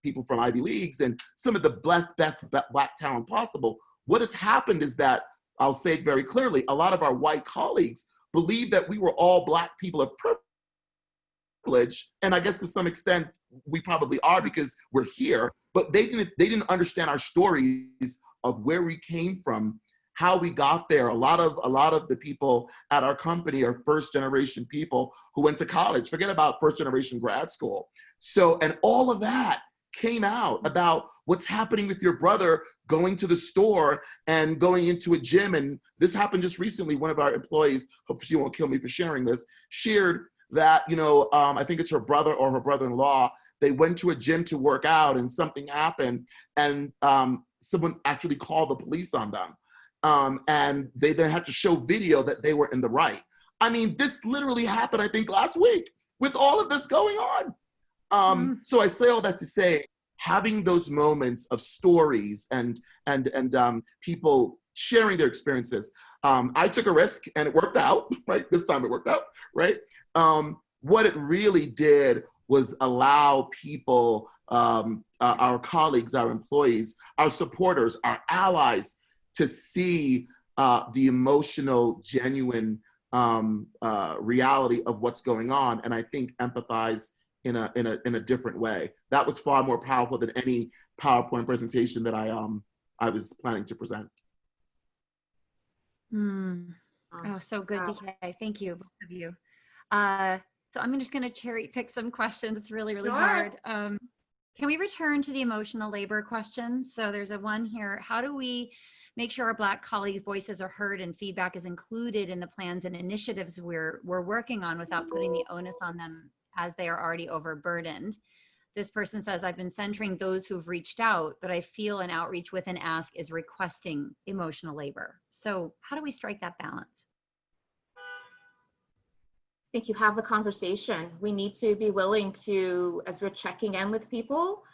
people from Ivy Leagues and some of the best Black talent possible, what has happened is that, I'll say it very clearly, a lot of our white colleagues believe that we were all Black people of privilege, and I guess to some extent we probably are because we're here, but they didn't understand our stories of where we came from, how we got there. A lot of the people at our company are first generation people who went to college. Forget about first generation grad school. So, and all of that came out about what's happening with your brother going to the store and going into a gym. And this happened just recently. One of our employees, hope she won't kill me for sharing this, shared that, I think it's her brother or her brother-in-law, they went to a gym to work out and something happened, and someone actually called the police on them. And they then had to show video that they were in the right. I mean, this literally happened, I think, last week with all of this going on. So I say all that to say, having those moments of stories and people sharing their experiences. I took a risk and it worked out, right? This time it worked out, right? What it really did was allow people, our colleagues, our employees, our supporters, our allies, to see the emotional, genuine reality of what's going on, and I think empathize in a different way. That was far more powerful than any PowerPoint presentation that I was planning to present. Oh, so good, DK. Thank you, both of you. So I'm just going to cherry pick some questions. It's really, really hard. Can we return to the emotional labor questions? So there's one here. How do we make sure our Black colleagues' voices are heard and feedback is included in the plans and initiatives we're working on without putting the onus on them as they are already overburdened? This person says, I've been centering those who've reached out, but I feel an outreach with an ask is requesting emotional labor. So how do we strike that balance? I think you have the conversation. We need to be willing to, as we're checking in with people,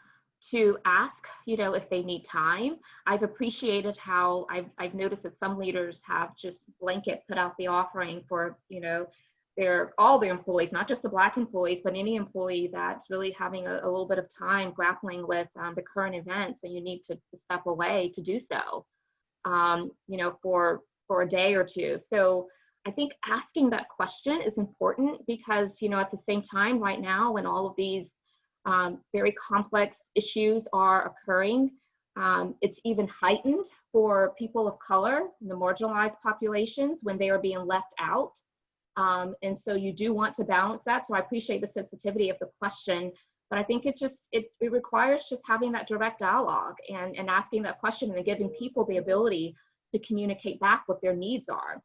to ask, if they need time. I've appreciated how I've noticed that some leaders have just blanket put out the offering for, all their employees, not just the Black employees, but any employee that's really having a little bit of time grappling with the current events, and you need to step away to do so, for a day or two. So I think asking that question is important because, at the same time right now, when all of these very complex issues are occurring, it's even heightened for people of color, the marginalized populations, when they are being left out. And so you do want to balance that. So I appreciate the sensitivity of the question, but I think it requires just having that direct dialogue and asking that question and giving people the ability to communicate back what their needs are.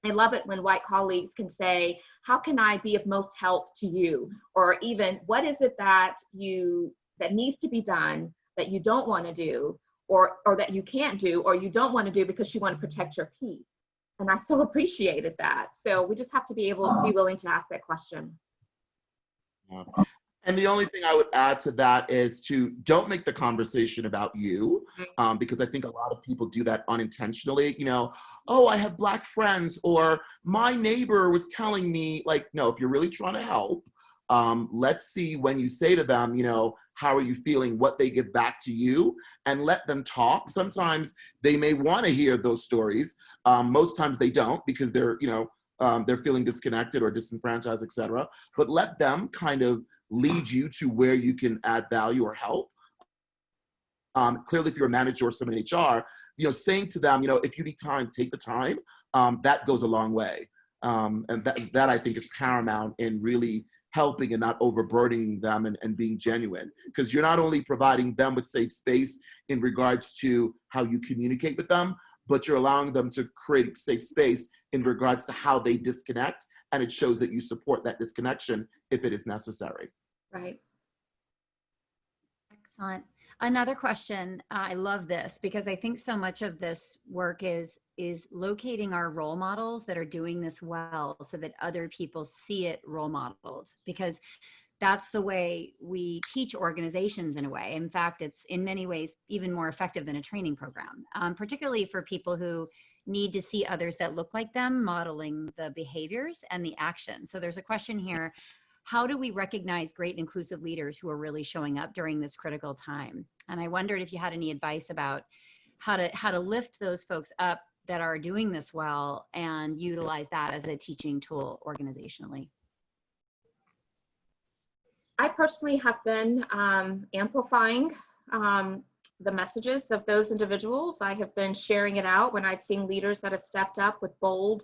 I love it when white colleagues can say, how can I be of most help to you? Or even, what is it that needs to be done that you don't want to do, or that you can't do, or you don't want to do because you want to protect your peace? And I so appreciated that. So we just have to be willing to ask that question. Yeah. And the only thing I would add to that is to don't make the conversation about you, because I think a lot of people do that unintentionally. Oh, I have Black friends, or my neighbor was telling me, no, if you're really trying to help, let's see when you say to them, how are you feeling, what they give back to you, and let them talk. Sometimes they may want to hear those stories. Most times they don't because they're feeling disconnected or disenfranchised, et cetera. But let them kind of lead you to where you can add value or help. Clearly, if you're a manager or someone in HR, saying to them, if you need time, take the time. That goes a long way. And that I think is paramount in really helping and not overburdening them and being genuine. Because you're not only providing them with safe space in regards to how you communicate with them, but you're allowing them to create a safe space in regards to how they disconnect. And it shows that you support that disconnection if it is necessary. Right. Excellent. Another question. I love this because I think so much of this work is locating our role models that are doing this well so that other people see it role modeled, because that's the way we teach organizations in a way. In fact, it's in many ways even more effective than a training program, particularly for people who need to see others that look like them modeling the behaviors and the action. So there's a question here. How do we recognize great inclusive leaders who are really showing up during this critical time? And I wondered if you had any advice about how to lift those folks up that are doing this well and utilize that as a teaching tool organizationally? I personally have been amplifying the messages of those individuals. I have been sharing it out when I've seen leaders that have stepped up with bold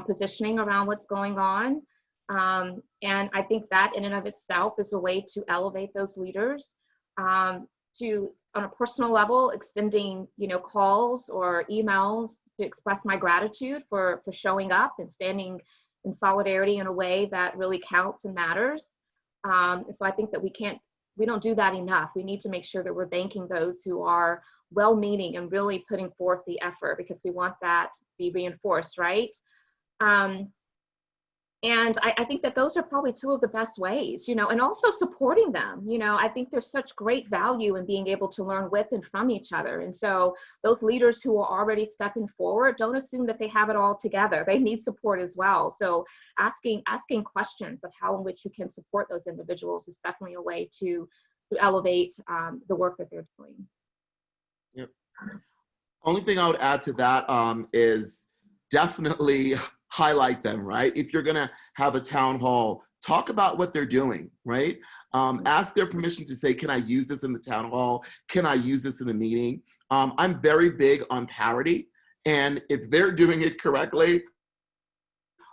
positioning around what's going on. And I think that in and of itself is a way to elevate those leaders, to, on a personal level, extending, calls or emails to express my gratitude for showing up and standing in solidarity in a way that really counts and matters. And so I think that we don't do that enough. We need to make sure that we're thanking those who are well-meaning and really putting forth the effort, because we want that to be reinforced, right? And I think that those are probably two of the best ways, and also supporting them. I think there's such great value in being able to learn with and from each other. And so those leaders who are already stepping forward, don't assume that they have it all together. They need support as well. So asking questions of how in which you can support those individuals is definitely a way to elevate the work that they're doing. Yep. Only thing I would add to that is definitely highlight them, right? If you're gonna have a town hall, talk about what they're doing, right? Ask their permission to say, can I use this in the town hall? Can I use this in a meeting? I'm very big on parity. And if they're doing it correctly,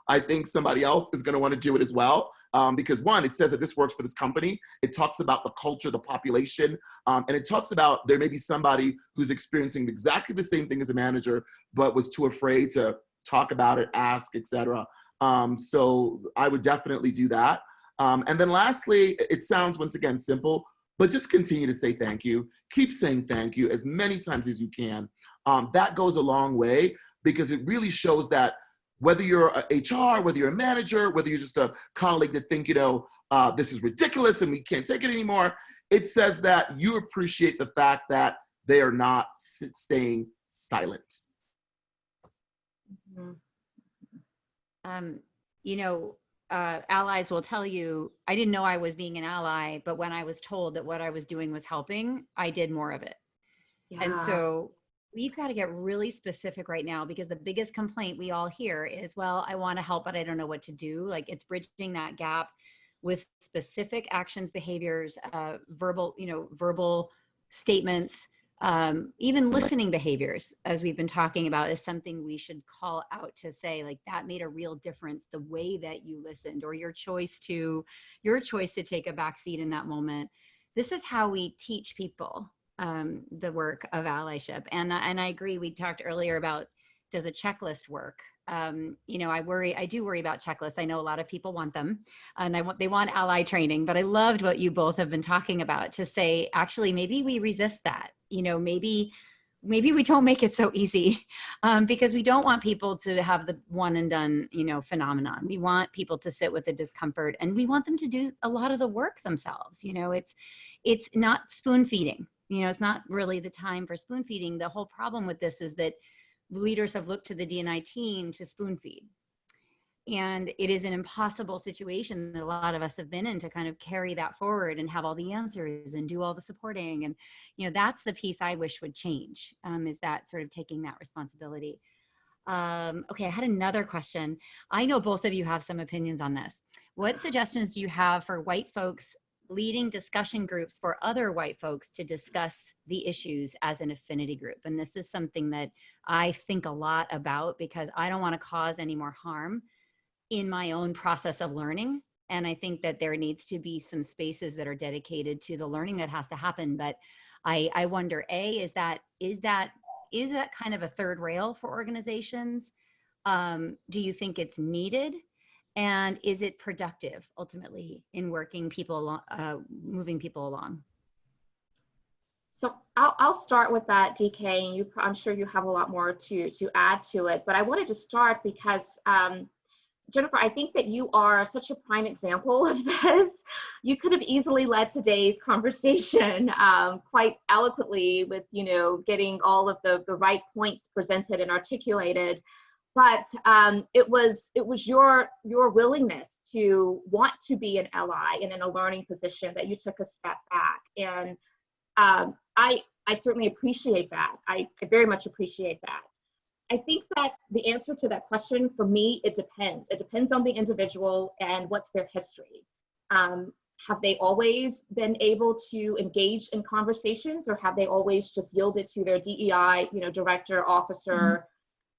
I think somebody else is gonna wanna do it as well. Because one, it says that this works for this company. It talks about the culture, the population, and it talks about there may be somebody who's experiencing exactly the same thing as a manager, but was too afraid to talk about it, ask, etc. So I would definitely do that. And then lastly, it sounds once again simple, but just continue to say thank you. Keep saying thank you as many times as you can. That goes a long way, because it really shows that whether you're a HR, whether you're a manager, whether you're just a colleague that think, this is ridiculous and we can't take it anymore, it says that you appreciate the fact that they are not staying silent. Allies will tell you, I didn't know I was being an ally, but when I was told that what I was doing was helping, I did more of it. Yeah. And so we've got to get really specific right now, because the biggest complaint we all hear is, well, I want to help, but I don't know what to do. Like, it's bridging that gap with specific actions, behaviors, verbal statements, even listening behaviors, as we've been talking about, is something we should call out to say, like, that made a real difference, the way that you listened, or your choice to take a back seat in that moment. This is how we teach people the work of allyship. And I agree, we talked earlier about, does a checklist work? I do worry about checklists. I know a lot of people want them, and they want ally training, but I loved what you both have been talking about, to say, actually, maybe we resist that. Maybe we don't make it so easy, because we don't want people to have the one and done, phenomenon. We want people to sit with the discomfort, and we want them to do a lot of the work themselves. It's not spoon feeding. It's not really the time for spoon feeding. The whole problem with this is that leaders have looked to the D&I team to spoon feed. And it is an impossible situation that a lot of us have been in, to kind of carry that forward and have all the answers and do all the supporting. And, that's the piece I wish would change, is that sort of taking that responsibility. Okay, I had another question. I know both of you have some opinions on this. What suggestions do you have for white folks leading discussion groups for other white folks to discuss the issues as an affinity group? And this is something that I think a lot about, because I don't want to cause any more harm in my own process of learning. And I think that there needs to be some spaces that are dedicated to the learning that has to happen. But I wonder, is that kind of a third rail for organizations? Do you think it's needed? And is it productive ultimately in moving people along? So I'll start with that, DK, and I'm sure you have a lot more to add to it. But I wanted to start because Jennifer, I think that you are such a prime example of this. You could have easily led today's conversation quite eloquently with, getting all of the right points presented and articulated. But it was your willingness to want to be an ally and in a learning position that you took a step back. And I certainly appreciate that. I very much appreciate that. I think that the answer to that question, for me, it depends. It depends on the individual and what's their history. Have they always been able to engage in conversations, or have they always just yielded to their DEI, director, officer?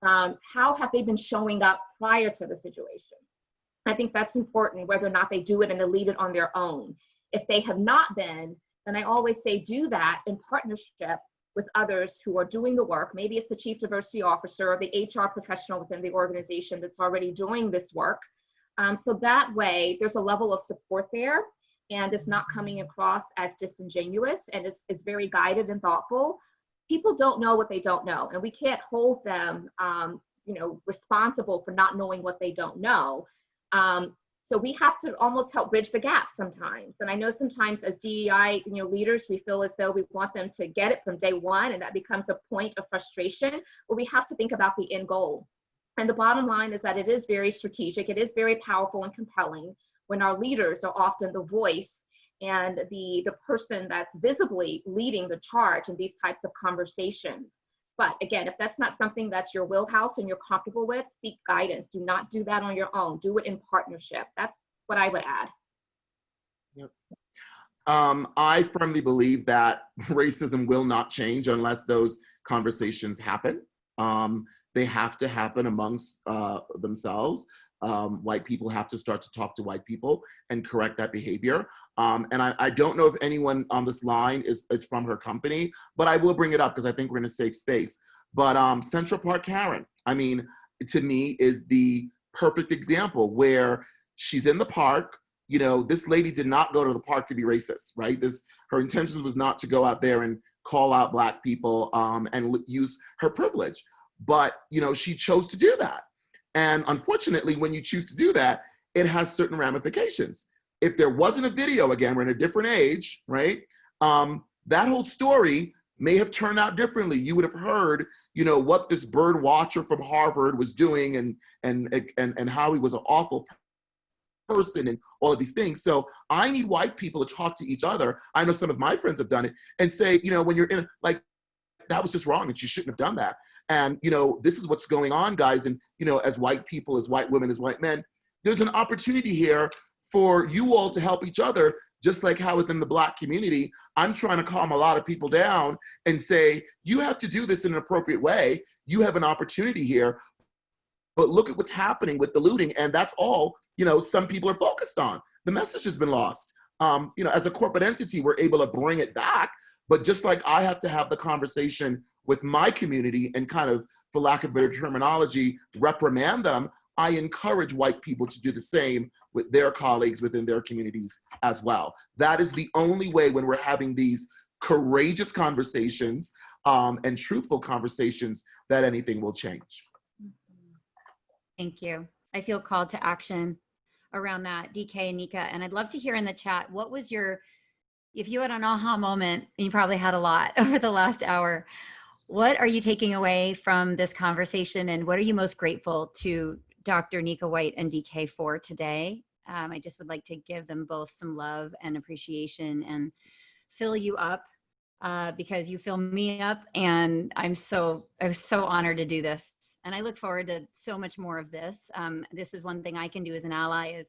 How have they been showing up prior to the situation? I think that's important, whether or not they do it and they lead it on their own. If they have not been, then I always say do that in partnership with others who are doing the work. Maybe it's the chief diversity officer or the HR professional within the organization that's already doing this work. So that way there's a level of support there, and it's not coming across as disingenuous, and it's very guided and thoughtful. People don't know what they don't know, and we can't hold them responsible for not knowing what they don't know. So we have to almost help bridge the gap sometimes. And I know sometimes as DEI leaders, we feel as though we want them to get it from day one, and that becomes a point of frustration, but we have to think about the end goal. And the bottom line is that it is very strategic. It is very powerful and compelling when our leaders are often the voice and the person that's visibly leading the charge in these types of conversations. But again, if that's not something that's your wheelhouse and you're comfortable with, seek guidance. Do not do that on your own. Do it in partnership. That's what I would add. Yep. I firmly believe that racism will not change unless those conversations happen. They have to happen amongst themselves. White people have to start to talk to white people and correct that behavior. And I don't know if anyone on this line is from her company, but I will bring it up because I think we're in a safe space. But Central Park Karen, I mean, to me is the perfect example where she's in the park. This lady did not go to the park to be racist, right? Her intention was not to go out there and call out Black people and use her privilege. But, she chose to do that. And unfortunately, when you choose to do that, it has certain ramifications. If there wasn't a video, again, we're in a different age, right? That whole story may have turned out differently. You would have heard, what this bird watcher from Harvard was doing and how he was an awful person and all of these things. So I need white people to talk to each other. I know some of my friends have done it and say, when you're in, that was just wrong and she shouldn't have done that. And, this is what's going on, guys. And, as white people, as white women, as white men, there's an opportunity here for you all to help each other, just like how within the Black community, I'm trying to calm a lot of people down and say, you have to do this in an appropriate way. You have an opportunity here, but look at what's happening with the looting. And that's all, some people are focused on. The message has been lost. As a corporate entity, we're able to bring it back. But just like I have to have the conversation with my community and kind of, for lack of better terminology, reprimand them, I encourage white people to do the same with their colleagues within their communities as well. That is the only way when we're having these courageous conversations and truthful conversations that anything will change. Thank you. I feel called to action around that, DK and Nika. And I'd love to hear in the chat, what was if you had an aha moment, and you probably had a lot over the last hour, what are you taking away from this conversation, and what are you most grateful to Dr. Nika White and DK for today? I just would like to give them both some love and appreciation and fill you up because you fill me up, and I'm so honored to do this. And I look forward to so much more of this. This is one thing I can do as an ally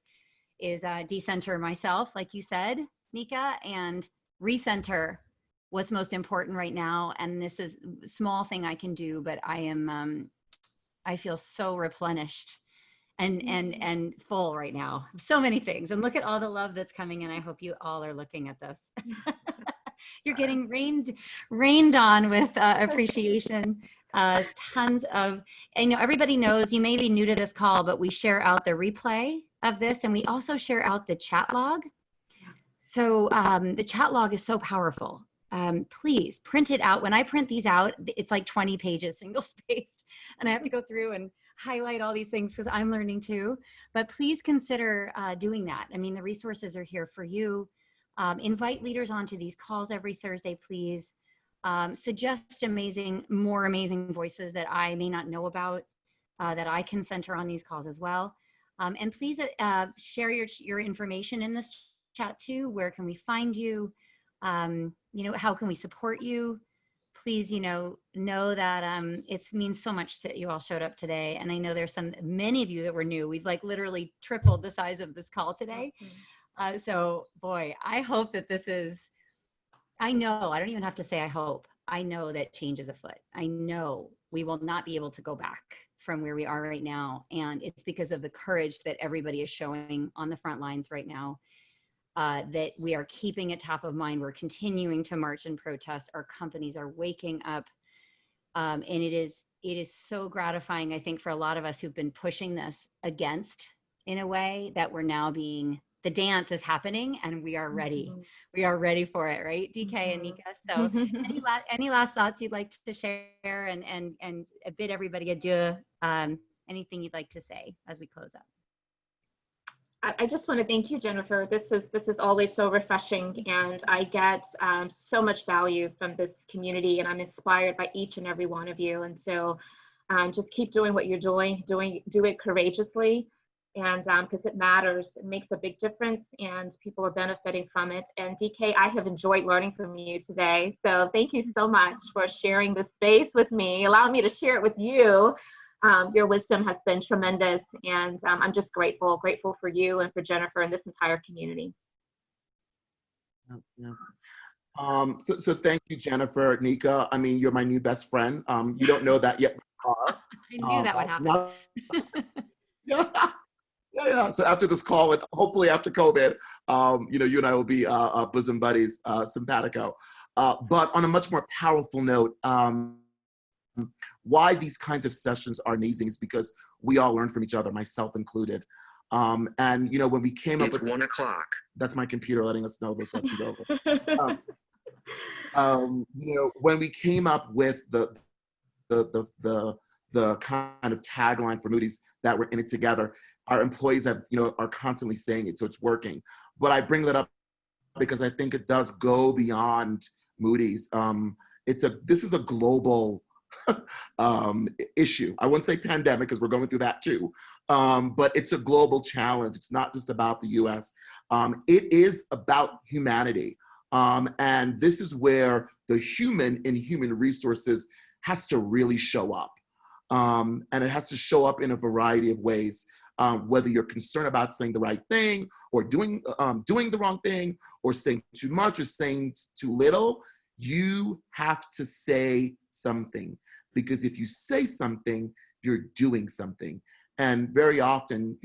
is decenter myself, like you said, Nika, and recenter what's most important right now. And this is a small thing I can do, but I feel so replenished and full right now. So many things. And look at all the love that's coming in. I hope you all are looking at this. You're getting rained on with appreciation. Tons of, everybody knows, you may be new to this call, but we share out the replay of this, and we also share out the chat log. So the chat log is so powerful. Please print it out. When I print these out, it's like 20 pages, single spaced, and I have to go through and highlight all these things because I'm learning too. But please consider doing that. I mean, the resources are here for you. Invite leaders onto these calls every Thursday, please. Suggest more amazing voices that I may not know about, that I can center on these calls as well. And please share your information in this chat too. Where can we find you? How can we support you? please, know that it means so much that you all showed up today. And I know there's many of you that were new. We've like literally tripled the size of this call today. So boy, I hope that I know, I don't even have to say I hope. I know that change is afoot. I know we will not be able to go back from where we are right now. And it's because of the courage that everybody is showing on the front lines right now, that we are keeping it top of mind. We're continuing to march and protest. Our companies are waking up. And it is so gratifying, I think, for a lot of us who've been pushing this against in a way that we're now the dance is happening and we are ready. We are ready for it, right, DK and Nika? So any last thoughts you'd like to share and bid everybody adieu? Anything you'd like to say as we close up? I just want to thank you, Jennifer. This is always so refreshing, and I get so much value from this community, and I'm inspired by each and every one of you. And so just keep doing what you're doing, do it courageously, and because it matters, it makes a big difference, and people are benefiting from it. And DK, I have enjoyed learning from you today. So thank you so much for sharing this space with me, allowing me to share it with you. Your wisdom has been tremendous, and I'm just grateful for you and for Jennifer and this entire community. So thank you, Jennifer. Nika, I mean, you're my new best friend. You don't know that yet. I knew that would happen. Yeah. So after this call, and hopefully after COVID, you and I will be bosom buddies, simpatico. But on a much more powerful note, why these kinds of sessions are amazing is because we all learn from each other, myself included. And when we came up with 1 o'clock. That's my computer letting us know the session's over. When we came up with the kind of tagline for Moody's that we're in it together, our employees are constantly saying it, so it's working. But I bring that up because I think it does go beyond Moody's. This is a global issue. I wouldn't say pandemic because we're going through that too, but it's a global challenge. It's not just about the US. It is about humanity. And this is where the human in human resources has to really show up. And it has to show up in a variety of ways, whether you're concerned about saying the right thing or doing the wrong thing or saying too much or saying too little. You have to say something, because if you say something, you're doing something. And very often,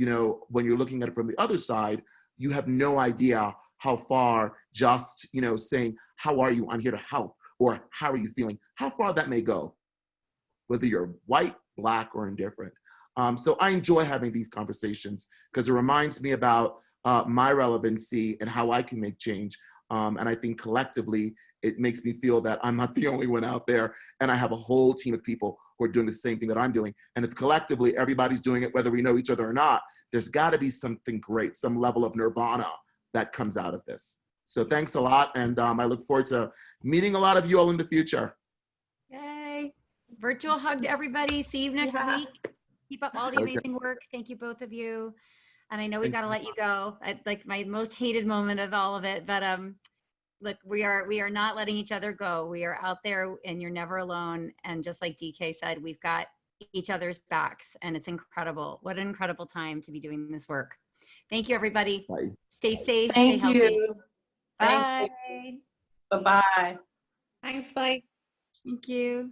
when you're looking at it from the other side, you have no idea how far just, saying, how are you? I'm here to help. Or how are you feeling? How far that may go, whether you're white, black, or indifferent. So I enjoy having these conversations because it reminds me about my relevancy and how I can make change. And I think collectively, it makes me feel that I'm not the only one out there, and I have a whole team of people who are doing the same thing that I'm doing. And if collectively everybody's doing it, whether we know each other or not, there's got to be something great, some level of nirvana that comes out of this. So thanks a lot, and I look forward to meeting a lot of you all in the future. Yay! Virtual hug to everybody. See you next week. Keep up all the amazing work. Thank you, both of you. And I know we got to let you go. Like my most hated moment of all of it, but look, we are not letting each other go. We are out there, and you're never alone. And just like DK said, we've got each other's backs, and it's incredible. What an incredible time to be doing this work. Thank you, everybody. Bye. Stay safe. Thank stay healthy. you. Bye. Bye-bye. Thanks, bye. Thank you.